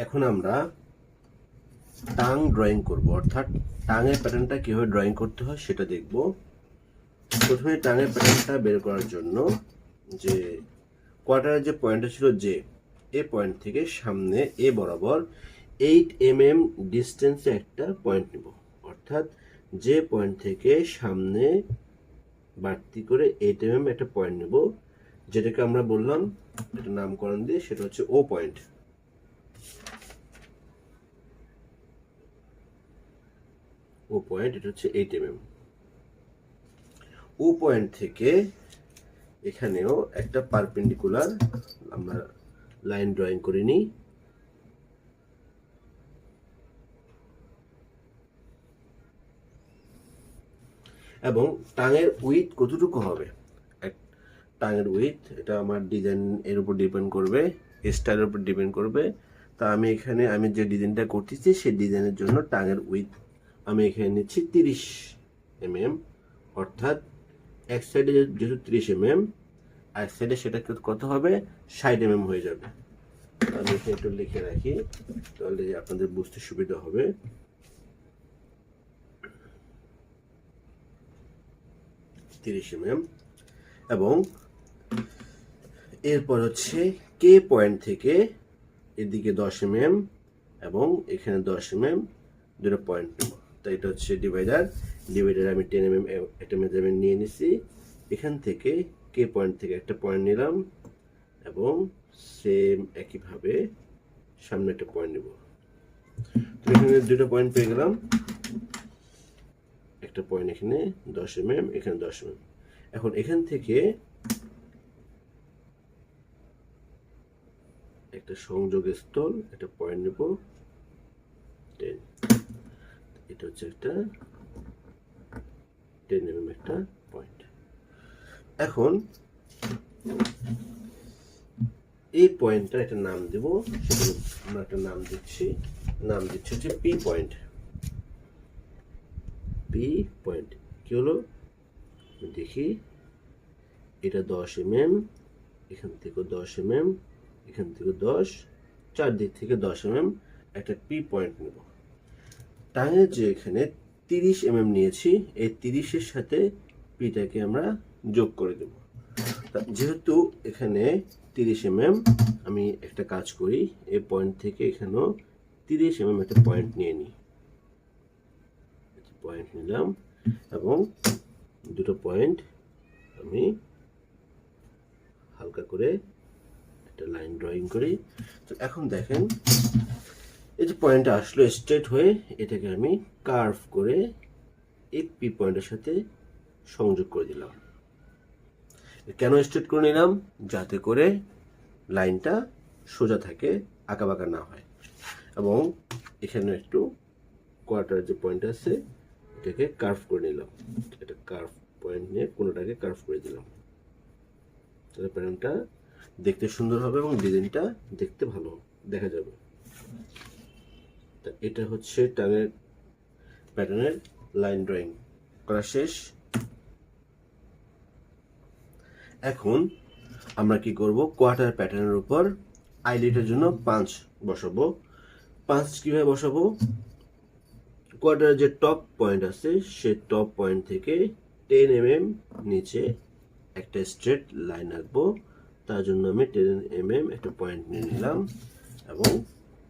এখন আমরা tongue drawing করব, অর্থাৎ টাঙের প্যাটার্নটা কিভাবে ড্রয়িং করতে হয় সেটা দেখব। প্রথমে টাঙের প্যাটার্নটা বের করার জন্য যে কোয়ার্টারের যে পয়েন্টটা ছিল যে এ পয়েন্ট থেকে সামনে এ বরাবর 8 mm ডিস্টেন্সে একটা পয়েন্ট নেব, অর্থাৎ যে পয়েন্ট থেকে সামনে বাড়তি করে 8 mm একটা পয়েন্ট নেব, যেটাকে আমরা বললাম একটা নামকরণ দিয়ে, সেটা হচ্ছে ও পয়েন্ট। ও পয়েন্ট এটা হচ্ছে 8 mm। ও পয়েন্ট থেকে এখানেও একটা পারপেন্ডিকুলার আমরা লাইন ড্রয়িং করে নিই। এবং টাঙের উইথ কতটুকু হবে, টাঙের উইথ এটা আমার ডিজাইন এর উপর ডিপেন্ড করবে, স্টাইলের উপর ডিপেন্ড করবে। তা আমি এখানে যে ডিজাইনটা করতেছি সেই ডিজাইনের জন্য টাঙের উইথ আমি এখানে নিচ্ছি 30 mm, অর্থাৎ এক সাইডে যেহেতু 30 mm, এক সাইডে সেটা কত হবে 60 mm হয়ে যাবে। আমি এখানে একটু লিখে রাখি তাহলে আপনাদের বুঝতে সুবিধা হবে। এবং এরপর হচ্ছে কে পয়েন্ট থেকে এদিকে 10 mm এবং এখানে 10 mm দুটো পয়েন্ট নেব। তাই এটা হচ্ছে ডিভাইডার আমি 10 mm একটা মেজারমেন্ট নিয়ে নিছি। এখান থেকে কে পয়েন্ট থেকে একটা পয়েন্ট নিলাম এবং সেম একইভাবে সামনে একটা পয়েন্ট নেব। তো এখানে দুটো পয়েন্ট পেয়ে গেলাম, একটা পয়েন্ট এখানে 10 mm, এখানে 10 mm। এখন এখান থেকে একটা সংযোগ স্থল একটা পয়েন্ট নেব 10, এটা হচ্ছে একটা 10 mm একটা পয়েন্ট। এখন এই পয়েন্টটা একটা নাম দেব, সেটা আমরা একটা নাম দিচ্ছি হচ্ছে পি পয়েন্ট। পি পয়েন্ট কি হলো দেখি, এটা 10 mm, এখান থেকে 10 mm, এখান থেকে 10, চারদিক থেকে 10 mm একটা পি পয়েন্ট নেব। টাঙের যে এখানে 30 mm নিয়েছি, এই 30-এর সাথে পিটাকে আমরা যোগ করে দেব। যেহেতু এখানে 30 mm, আমি একটা কাজ করি, এই পয়েন্ট থেকে এখানেও 30 mm একটা পয়েন্ট নিয়ে নিই। পয়েন্ট নিলাম এবং দুটো পয়েন্ট আমি হালকা করে একটা লাইন ড্রয়িং করি। তো এখন দেখেন এই যে পয়েন্টটা আসলো স্ট্রেট হয়ে, এটাকে আমি কার্ভ করে এই পি পয়েন্টের সাথে সংযোগ করে দিলাম। কেন স্ট্রেট করে নিলাম, যাতে করে লাইনটা সোজা থাকে, আঁকাবাঁকা না হয়। এবং এখানে একটু কোয়ার্টার যে পয়েন্ট আছে এটাকে কার্ভ করে নিলাম, এটা কার্ভ পয়েন্ট নিয়ে কোনোটাকে কার্ভ করে দিলাম, তাহলে প্যাটার্নটা দেখতে সুন্দর হবে এবং ডিজাইনটা দেখতে ভালো দেখা যাবে। তা এটা হচ্ছে টাঙের প্যাটার্নের লাইন ড্রয়িং করা শেষ। এখন আমরা কি করব, কোয়ার্টার প্যাটার্নের উপর আইলেটের জন্য পাঁচ বসাবো। পাঁচ কিভাবে বসাবো, কোয়ার্টারের যে টপ পয়েন্ট আছে সে টপ পয়েন্ট থেকে 10 mm নিচে একটা স্ট্রেট লাইন আঁকবো। তার জন্য আমি 10 mm একটা পয়েন্ট নিয়ে নিলাম এবং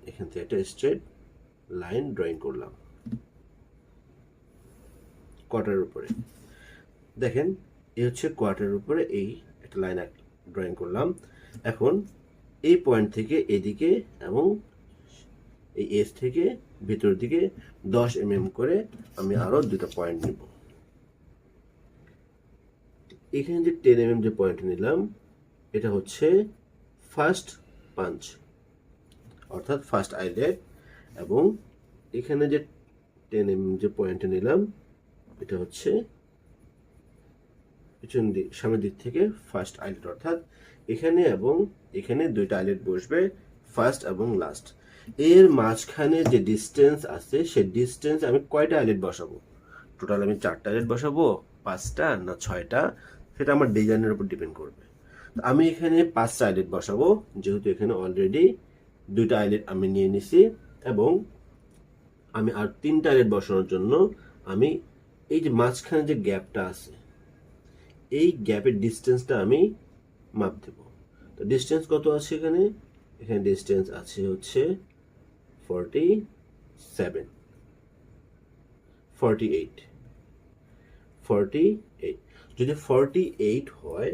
এখান থেকে একটা স্ট্রেট লাইন ড্রয়িং করলাম কোয়ার্টারের উপরে। দেখেন এই হচ্ছে কোয়ার্টারের উপরে এই একটা লাইন ড্রয়িং করলাম। এখন এই পয়েন্ট থেকে এদিকে এবং এই এস থেকে ভিতরের দিকে 10 mm করে আমি আরো দুটো পয়েন্ট নিব। এখানে যে 10 mm যে পয়েন্ট নিলাম এটা হচ্ছে ফার্স্ট পাঞ্চ, অর্থাৎ ফার্স্ট আইলেট। এবং এখানে যে 10 mm যে পয়েন্ট নিলাম এটা হচ্ছে পিছন দিক সামনের দিক থেকে ফার্স্ট আইলেট, অর্থাৎ এখানে এবং এখানে দুইটা আইলেট বসবে, ফার্স্ট এবং লাস্ট। এর মাঝখানে যে ডিস্টেন্স আছে সেই ডিস্টেন্স আমি কয়টা আইলেট বসাবো, টোটাল আমি 4টা আইলেট বসাবো, 5টা না 6টা, সেটা আমার ডিজাইনের উপর ডিপেন্ড করবে। আমি এখানে 5টা আইলেট বসাবো, যেহেতু এখানে অলরেডি 2টা আইলেট আমি নিয়ে নিছি এবং আমি আর 3টা আইলেট বসানোর জন্য আমি এই যে মাঝখানে যে গ্যাপটা আছে এই গ্যাপের ডিস্টেন্সটা আমি মাপ দেব। তো ডিস্টেন্স কত আছে এখানে? এখানে ডিস্টেন্স আছে হচ্ছে 47 48 48। যদি 48 হয়,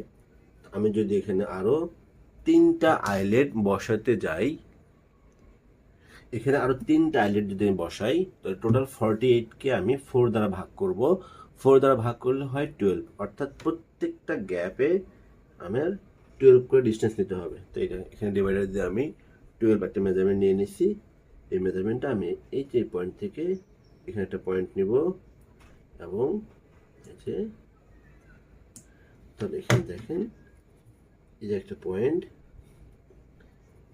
আমি যদি এখানে আরো 3টা আইলেট বসাতে যাই, এখানে আরো 3টা আইলেট যদি আমি বসাই, তাহলে টোটাল 48কে আমি 4 দ্বারা ভাগ করব। 4 দ্বারা ভাগ করলে হয় 12, অর্থাৎ প্রত্যেকটা গ্যাপে আমার 12 করে ডিস্টেন্স নিতে হবে। তো এখানে ডিভাইডার দিয়ে আমি 12 একটা মেজারমেন্ট নিয়ে নিছি। এই মেজারমেন্টটা আমি এই যে পয়েন্ট থেকে এখানে একটা পয়েন্ট নিব এবং এই যে, তাহলে এখানে দেখেন এই যে একটা পয়েন্ট,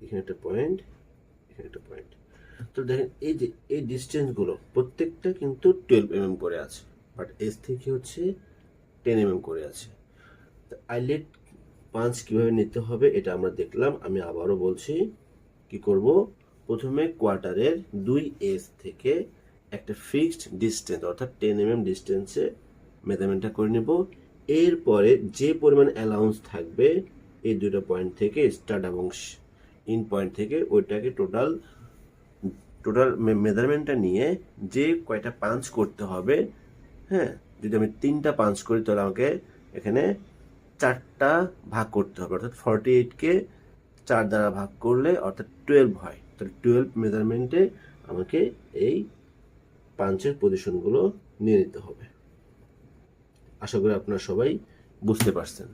এখানে একটা পয়েন্ট, এখানে একটা পয়েন্ট। তো দেখেন এই যে এই ডিস্টেন্সগুলো প্রত্যেকটা কিন্তু 12 mm করে আছে, বাট এস থেকে হচ্ছে 10 mm করে আছে। তো আইলেট পাঞ্চ কিভাবে নিতে হবে এটা আমরা দেখলাম। আমি আবারও বলছি কি করব। প্রথমে কোয়ার্টারের 2S থেকে একটা ফিক্সড ডিস্টেন্স অর্থাৎ 10 mm ডিস্টেন্সে মেজারমেন্টটা করে নেব। এরপরে যে পরিমাণ অ্যালাউন্স থাকবে এই দুটো পয়েন্ট থেকে, স্টার্ট এবং ইন পয়েন্ট থেকে, ওইটাকে টোটাল মেজারমেন্টটা নিয়ে যে কয়টা পাঞ্চ করতে হবে, হ্যাঁ, যদি আমি 3টা পাঞ্চ করি তাহলে আমাকে এখানে 4টা ভাগ করতে হবে, অর্থাৎ 48কে 4 দ্বারা ভাগ করলে অর্থাৎ 12 হয়। তাহলে 12 মেজারমেন্টে আমাকে এই পাঞ্চের পজিশনগুলো নিয়ে নিতে হবে। আশা করি আপনারা সবাই বুঝতে পারছেন।